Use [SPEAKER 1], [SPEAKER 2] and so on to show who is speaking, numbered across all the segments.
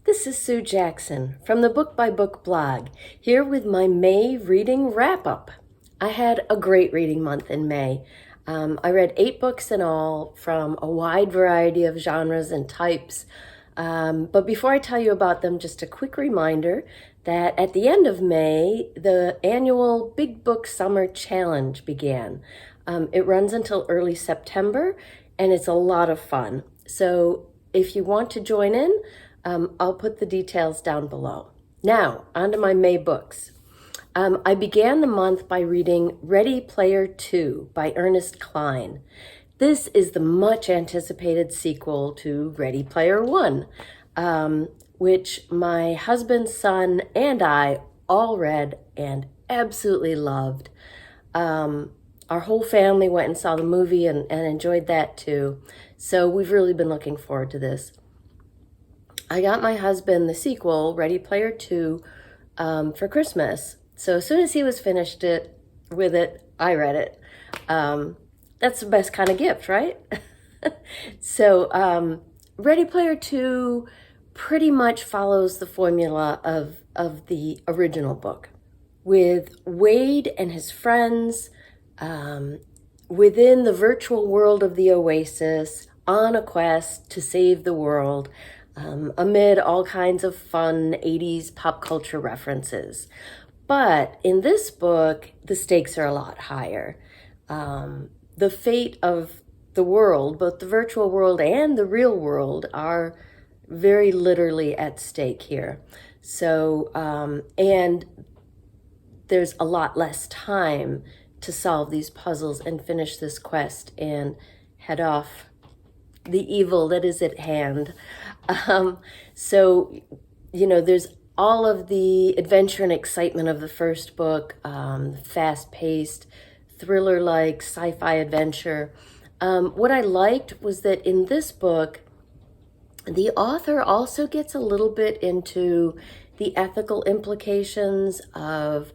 [SPEAKER 1] This is Sue Jackson from the Book by Book blog, here with my May reading wrap-up. I had a great reading month in May. I read 8 books in all from a wide variety of genres and types. But before I tell you about them, just a quick reminder that at the end of May, the annual Big Book Summer Challenge began. It runs until early September, and it's a lot of fun. So if you want to join in, I'll put the details down below. Now, on to my May books. I began the month by reading Ready Player 2 by Ernest Cline. This is the much anticipated sequel to Ready Player 1, which my husband, son, and I all read and absolutely loved. Our whole family went and saw the movie and enjoyed that too. So we've really been looking forward to this. I got my husband the sequel, Ready Player 2, for Christmas. So as soon as he was finished with it, I read it. That's the best kind of gift, right? So Ready Player 2 pretty much follows the formula of the original book, with Wade and his friends within the virtual world of the Oasis on a quest to save the world. Amid all kinds of fun 80s pop culture references. But in this book, the stakes are a lot higher. The fate of the world, both the virtual world and the real world, are very literally at stake here. So, and there's a lot less time to solve these puzzles and finish this quest and head off the evil that is at hand. So, there's all of the adventure and excitement of the first book, fast-paced, thriller-like sci-fi adventure. What I liked was that in this book, the author also gets a little bit into the ethical implications of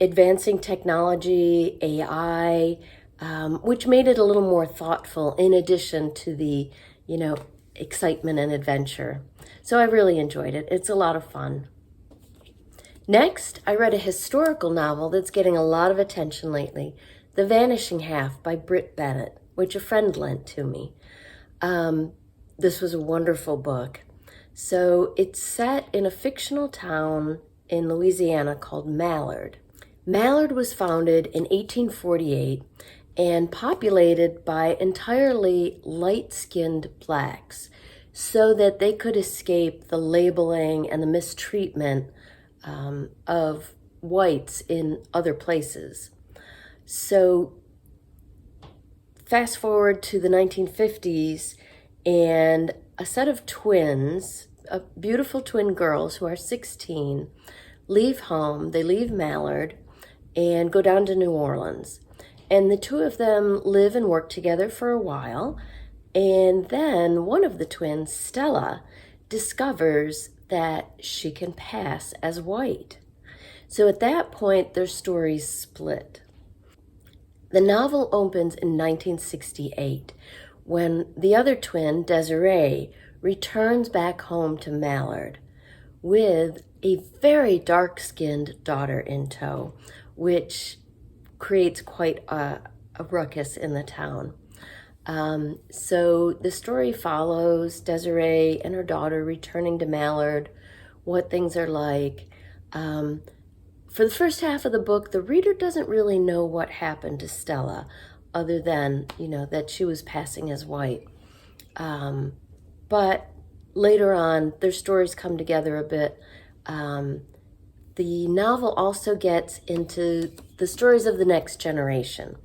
[SPEAKER 1] advancing technology, AI, which made it a little more thoughtful in addition to the, excitement and adventure. So I really enjoyed it. It's a lot of fun. Next, I read a historical novel that's getting a lot of attention lately, The Vanishing Half by Britt Bennett, which a friend lent to me. This was a wonderful book. So it's set in a fictional town in Louisiana called Mallard. Mallard was founded in 1848 and populated by entirely light-skinned blacks so that they could escape the labeling and the mistreatment of whites in other places. So fast forward to the 1950s, and a set of twins, beautiful twin girls who are 16, leave home. They leave Mallard and go down to New Orleans. And the two of them live and work together for a while. And then one of the twins, Stella, discovers that she can pass as white. So at that point, their stories split. The novel opens in 1968 when the other twin, Desiree, returns back home to Mallard with a very dark-skinned daughter in tow, which creates quite a ruckus in the town. So the story follows Desiree and her daughter returning to Mallard, what things are like. For the first half of the book, the reader doesn't really know what happened to Stella, other than, that she was passing as white. But later on, their stories come together a bit. The novel also gets into the stories of the next generation,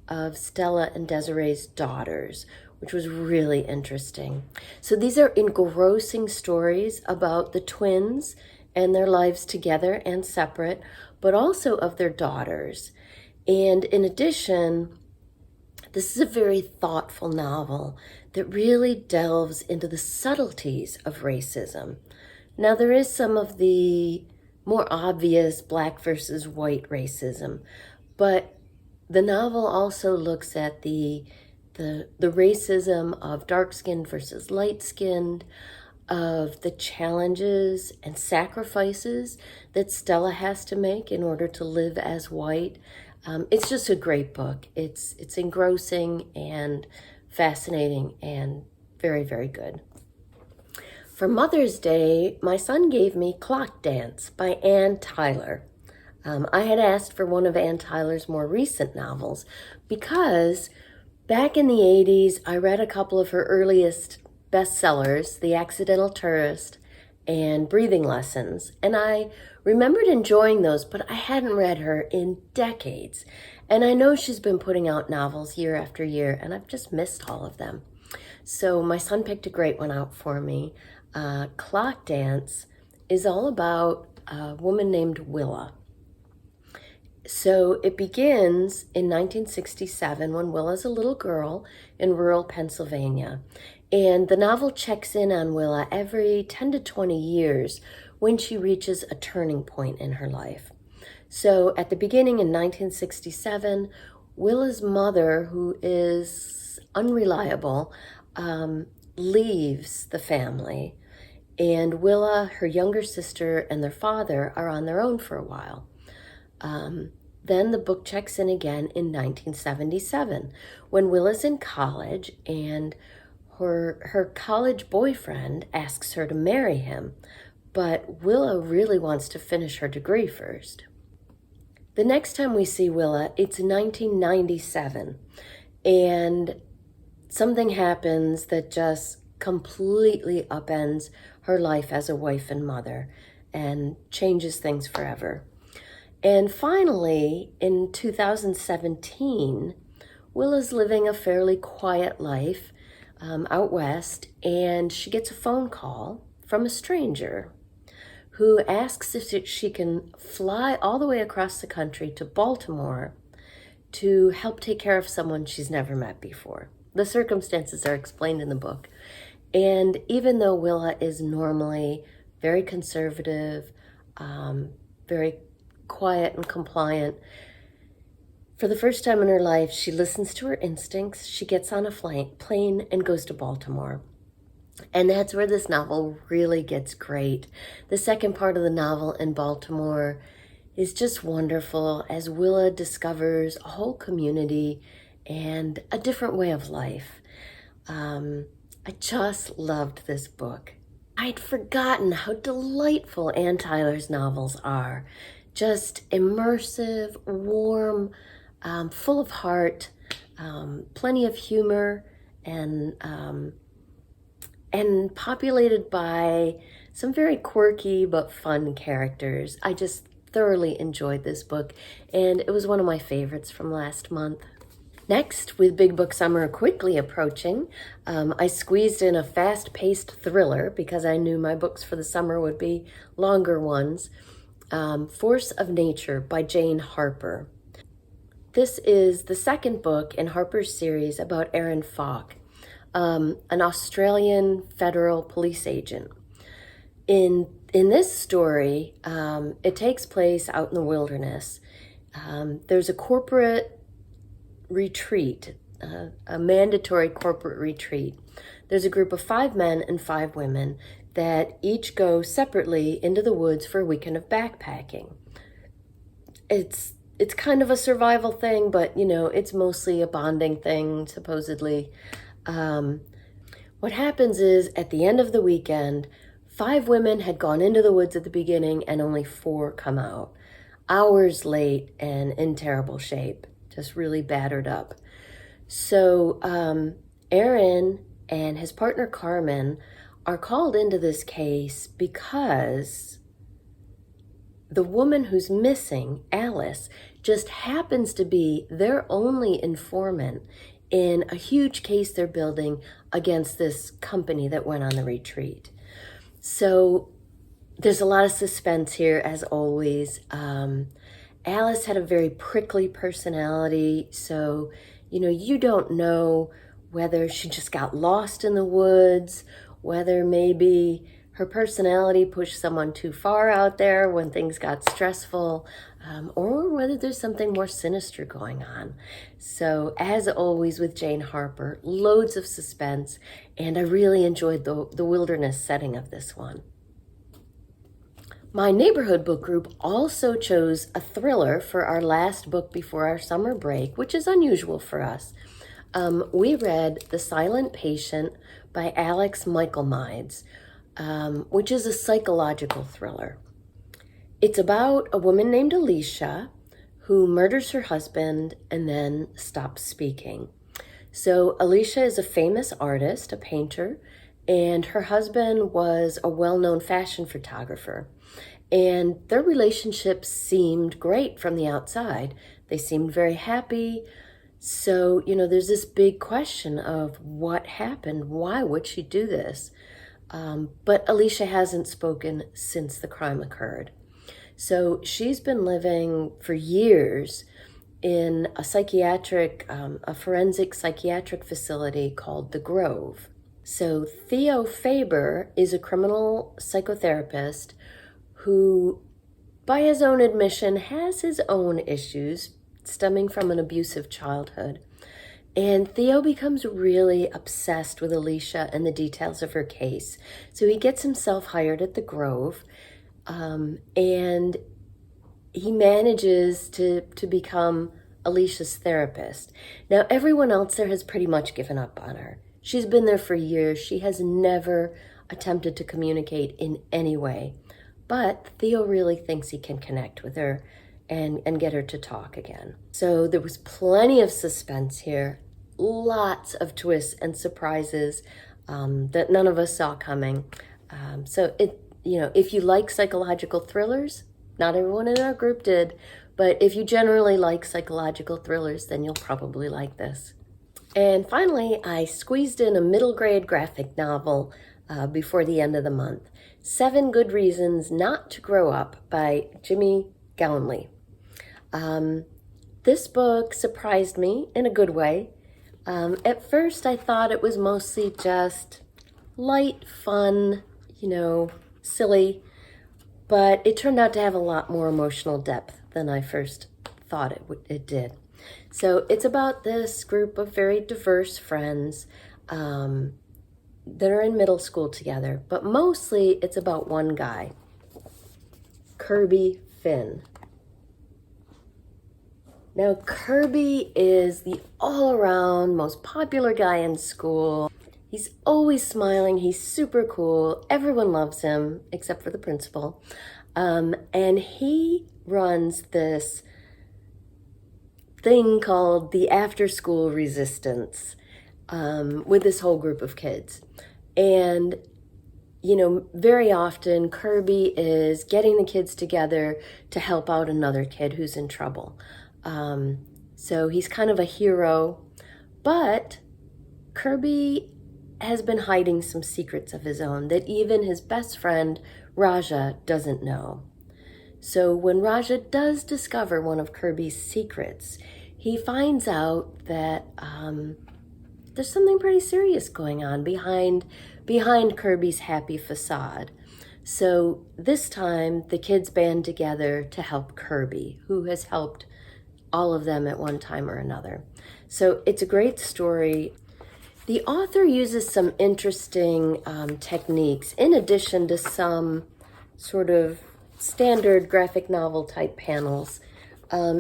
[SPEAKER 1] of Stella and Desiree's daughters, which was really interesting. So these are engrossing stories about the twins and their lives together and separate, but also of their daughters. And in addition, this is a very thoughtful novel that really delves into the subtleties of racism. Now, there is some of the more obvious black versus white racism, but the novel also looks at the racism of dark-skinned versus light-skinned, of the challenges and sacrifices that Stella has to make in order to live as white. It's just a great book. It's engrossing and fascinating and very, very good. For Mother's Day, my son gave me Clock Dance by Ann Tyler. I had asked for one of Ann Tyler's more recent novels because back in the 80s, I read a couple of her earliest bestsellers, The Accidental Tourist and Breathing Lessons, and I remembered enjoying those, but I hadn't read her in decades. And I know she's been putting out novels year after year, and I've just missed all of them. So my son picked a great one out for me. Clock Dance is all about a woman named Willa. So it begins in 1967 when Willa's a little girl in rural Pennsylvania. And the novel checks in on Willa every 10 to 20 years when she reaches a turning point in her life. So at the beginning in 1967, Willa's mother, who is unreliable, leaves the family. And Willa, her younger sister, and their father are on their own for a while. Then the book checks in again in 1977 when Willa's in college and her college boyfriend asks her to marry him, but Willa really wants to finish her degree first. The next time we see Willa, it's 1997, and something happens that just completely upends her life as a wife and mother and changes things forever. And finally, in 2017, Willa's living a fairly quiet life out west, and she gets a phone call from a stranger who asks if she can fly all the way across the country to Baltimore to help take care of someone she's never met before. The circumstances are explained in the book. And even though Willa is normally very conservative, very quiet and compliant, for the first time in her life, she listens to her instincts. She gets on a plane and goes to Baltimore. And that's where this novel really gets great. The second part of the novel in Baltimore is just wonderful as Willa discovers a whole community and a different way of life. I just loved this book. I'd forgotten how delightful Ann Tyler's novels are. Just immersive, warm, full of heart, plenty of humor, and populated by some very quirky but fun characters. I just thoroughly enjoyed this book, and it was one of my favorites from last month. Next, with Big Book Summer quickly approaching, I squeezed in a fast-paced thriller because I knew my books for the summer would be longer ones. Force of Nature by Jane Harper. This is the second book in Harper's series about Aaron Falk, an Australian federal police agent. In this story, it takes place out in the wilderness. There's a corporate retreat, a mandatory corporate retreat. There's a group of 5 men and 5 women that each go separately into the woods for a weekend of backpacking. It's kind of a survival thing, but it's mostly a bonding thing, supposedly. What happens is at the end of the weekend, 5 women had gone into the woods at the beginning and only 4 come out, hours late and in terrible shape, just really battered up. So Aaron and his partner Carmen are called into this case because the woman who's missing, Alice, just happens to be their only informant in a huge case they're building against this company that went on the retreat. So there's a lot of suspense here, as always. Alice had a very prickly personality, so you don't know whether she just got lost in the woods, whether maybe her personality pushed someone too far out there when things got stressful, or whether there's something more sinister going on. So as always with Jane Harper, loads of suspense, and I really enjoyed the wilderness setting of this one. My neighborhood book group also chose a thriller for our last book before our summer break, which is unusual for us. We read The Silent Patient by Alex Michaelmides, which is a psychological thriller. It's about a woman named Alicia who murders her husband and then stops speaking. So Alicia is a famous artist, a painter, and her husband was a well-known fashion photographer. And their relationship seemed great from the outside. They seemed very happy. So, there's this big question of what happened. Why would she do this? But Alicia hasn't spoken since the crime occurred. So she's been living for years in a a forensic psychiatric facility called The Grove. So Theo Faber is a criminal psychotherapist who, by his own admission, has his own issues stemming from an abusive childhood. And Theo becomes really obsessed with Alicia and the details of her case. So he gets himself hired at the Grove, and he manages to become Alicia's therapist. Now, everyone else there has pretty much given up on her. She's been there for years. She has never attempted to communicate in any way. But Theo really thinks he can connect with her and get her to talk again. So there was plenty of suspense here, lots of twists and surprises that none of us saw coming. So if you like psychological thrillers, not everyone in our group did, but if you generally like psychological thrillers, then you'll probably like this. And finally, I squeezed in a middle grade graphic novel before the end of the month. 7 Good Reasons Not to Grow Up by Jimmy Gallenly. This book surprised me in a good way. At first, I thought it was mostly just light, fun, silly, but it turned out to have a lot more emotional depth than I first thought it did. So it's about this group of very diverse friends that are in middle school together, but mostly it's about one guy, Kirby Finn. Now, Kirby is the all-around most popular guy in school. He's always smiling. He's super cool. Everyone loves him, except for the principal. And he runs this thing called the after-school resistance with this whole group of kids. And, very often Kirby is getting the kids together to help out another kid who's in trouble. So he's kind of a hero, but Kirby has been hiding some secrets of his own that even his best friend, Raja, doesn't know. So when Raja does discover one of Kirby's secrets, he finds out that there's something pretty serious going on behind Kirby's happy facade. So this time, the kids band together to help Kirby, who has helped all of them at one time or another. So it's a great story. The author uses some interesting techniques in addition to some sort of standard graphic novel type panels.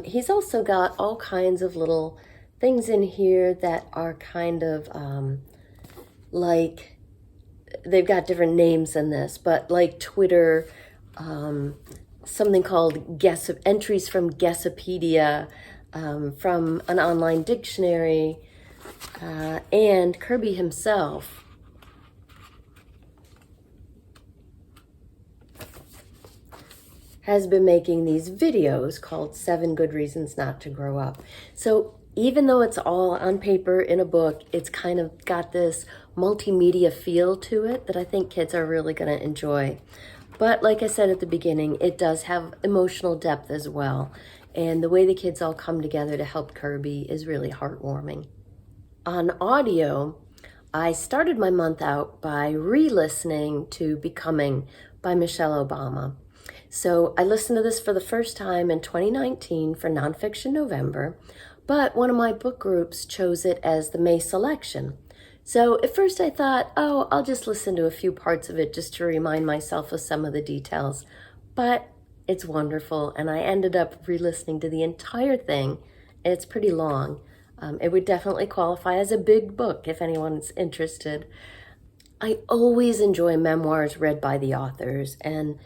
[SPEAKER 1] He's also got all kinds of little things in here that are kind of like, they've got different names in this, but like Twitter, something called entries from Guessopedia, from an online dictionary, and Kirby himself has been making these videos called 7 Good Reasons Not to Grow Up. So even though it's all on paper in a book, it's kind of got this multimedia feel to it that I think kids are really going to enjoy. But like I said at the beginning, it does have emotional depth as well. And the way the kids all come together to help Kirby is really heartwarming. On audio, I started my month out by re-listening to Becoming by Michelle Obama. So I listened to this for the first time in 2019 for Nonfiction November, but one of my book groups chose it as the May selection. So at first I thought, oh, I'll just listen to a few parts of it just to remind myself of some of the details. But it's wonderful, and I ended up re-listening to the entire thing. It's pretty long. It would definitely qualify as a big book if anyone's interested. I always enjoy memoirs read by the authors, and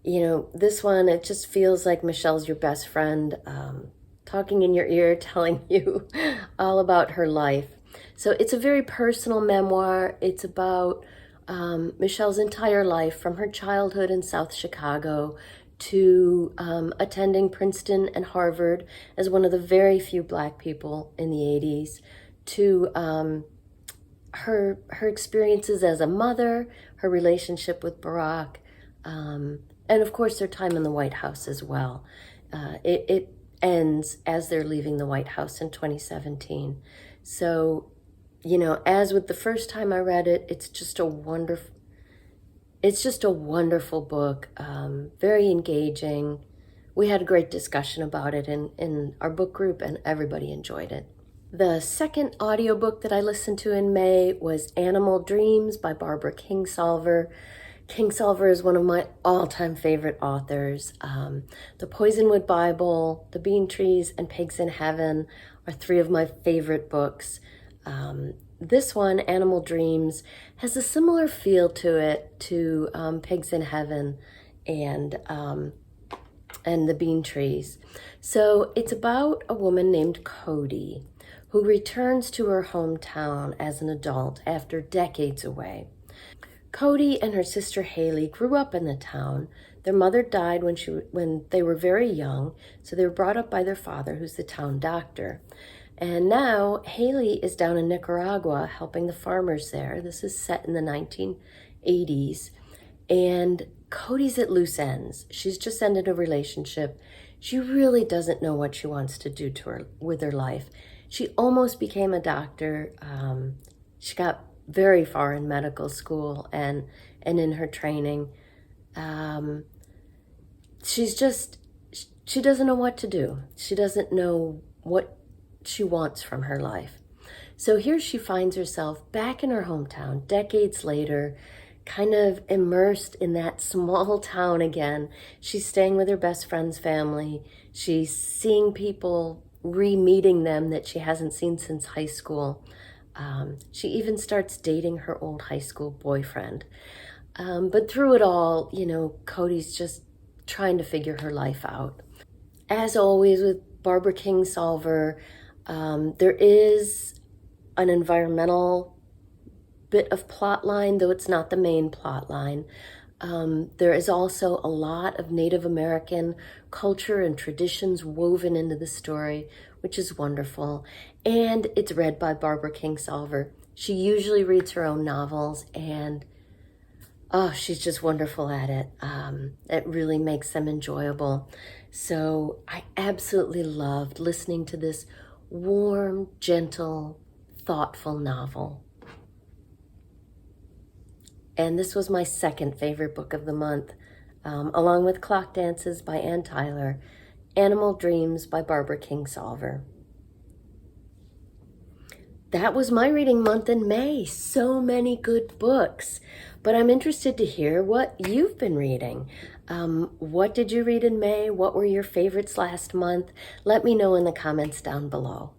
[SPEAKER 1] this one, it just feels like Michelle's your best friend, talking in your ear, telling you all about her life. So it's a very personal memoir. It's about Michelle's entire life, from her childhood in South Chicago to attending Princeton and Harvard as one of the very few Black people in the 80s, to her experiences as a mother, her relationship with Barack, and of course their time in the White House as well. It ends as they're leaving the White House in 2017. So, as with the first time I read it, it's just a wonderful book, very engaging. We had a great discussion about it in our book group, and everybody enjoyed it. The second audiobook that I listened to in May was Animal Dreams by Barbara Kingsolver. Kingsolver is one of my all-time favorite authors. The Poisonwood Bible, The Bean Trees, and Pigs in Heaven are three of my favorite books. This one, Animal Dreams, has a similar feel to it to Pigs in Heaven and The Bean Trees. So it's about a woman named Cody who returns to her hometown as an adult after decades away. Cody and her sister Haley grew up in the town. Their mother died when they were very young, so they were brought up by their father, who's the town doctor. And now Haley is down in Nicaragua helping the farmers there. This is set in the 1980s. And Cody's at loose ends. She's just ended a relationship. She really doesn't know what she wants to do with her life. She almost became a doctor. She got very far in medical school and in her training. She doesn't know what to do. She doesn't know what she wants from her life. So here she finds herself back in her hometown decades later, kind of immersed in that small town again. She's staying with her best friend's family. She's seeing people, re-meeting them that she hasn't seen since high school. She even starts dating her old high school boyfriend. But through it all, Cody's just trying to figure her life out. As always with Barbara Kingsolver, there is an environmental bit of plot line, though it's not the main plot line. There is also a lot of Native American culture and traditions woven into the story, which is wonderful. And it's read by Barbara Kingsolver. She usually reads her own novels, and she's just wonderful at it. It really makes them enjoyable. So I absolutely loved listening to this warm, gentle, thoughtful novel. And this was my second favorite book of the month, along with Clock Dances by Ann Tyler, Animal Dreams by Barbara Kingsolver. That was my reading month in May. So many good books. But I'm interested to hear what you've been reading. What did you read in May? What were your favorites last month? Let me know in the comments down below.